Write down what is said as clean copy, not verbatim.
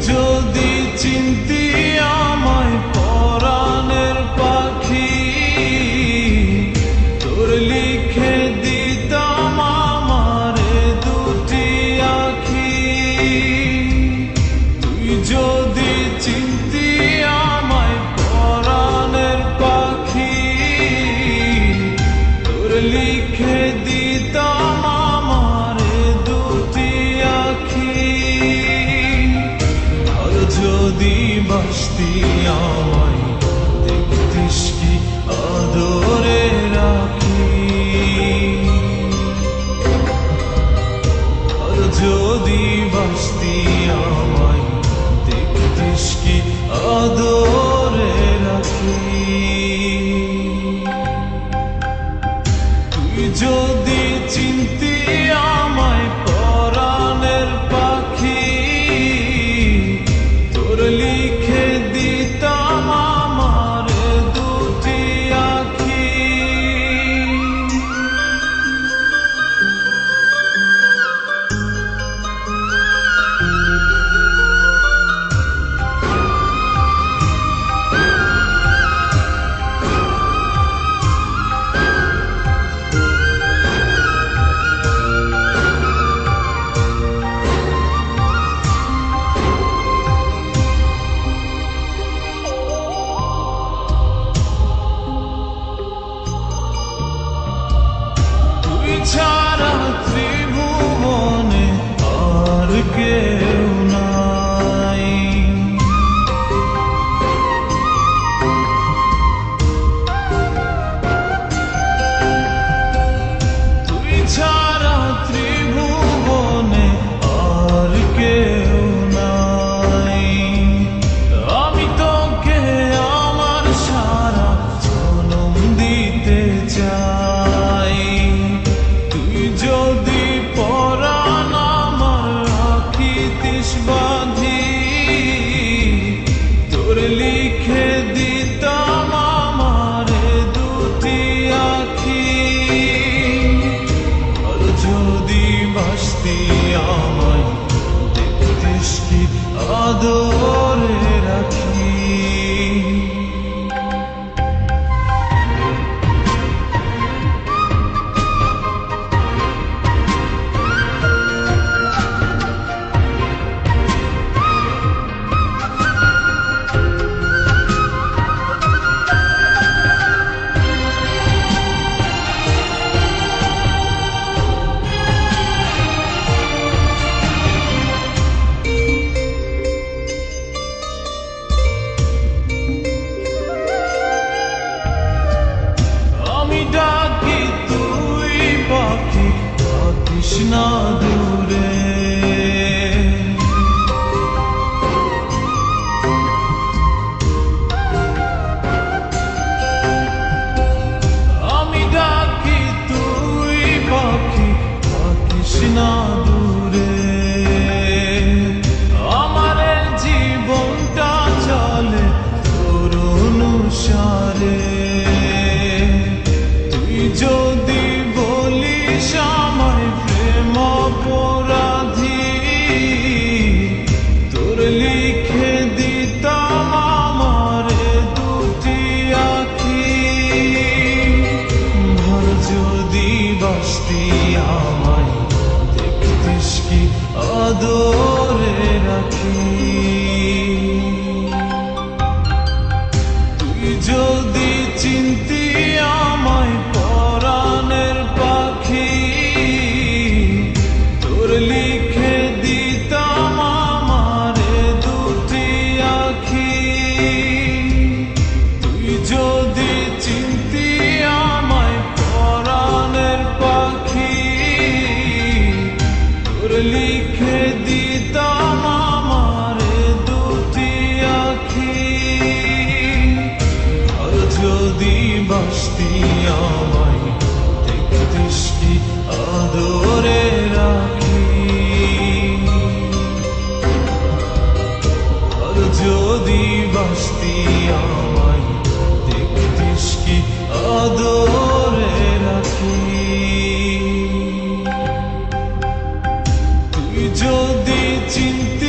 যদি চিনতি আমায় পরাণের পাখি, তোর লিখে দিতাম আমারে দুটি আখি। তুই যদি চিনতি আমায় পরাণের পাখি, তোর লিখে দিতাম আমারে দুটি আখি। যদি বাসতি আমায় দেখতিস কি আদরে রাখি, আর যদি বাসতি আমায় দেখতিস কি আদরে রাখি। তুই যদি চিনতি আমায় পরাণের পাখি, লিখে দিতাম আমার দুটি আখি। ছাড়া ত্রিভুবনে আর কেউ নাই, তুই ছাড়া ত্রিভুবনে আর কেউ নাই। আমি তোকে আমার সারা জনম দিতে চাই। যদি পরাণ আমার রাখিতিস বাঁধি, তোর লিখে দিতাম আমারে দুটি আখি। আর যদি বাসতি আমায় দেখতিস কি আদরে রাখি। ডাকি তুই পাখি থাকিস না দূরে, আমি ডাকি তুই পাখি থাকিস না দূরে। আমার জীবনটা চলে তোর অনুসারে। যদি বলিস আমায় প্রেম অপরাধী, তোর লিখে দিতাম আমারে দুটি আখি। ভর যদি বাসতি আমায় দেখতিস কি আদরে রাখি। তুই যদি চিনতি আমায় পরাণের পাখি, তোর লিখে দিতাম আমারে দুটি আখি। তুই যদি চিনতি আমায় পরাণের পাখি, তোর লিখে দিতাম আমারে দুটি আখি। আর যদি বাসতি আমায় দেখতিস কি আদরে রাখি। আর যদি বাসতি আমায় দেখতিস কি আদরে রাখি। যদি চিন্তা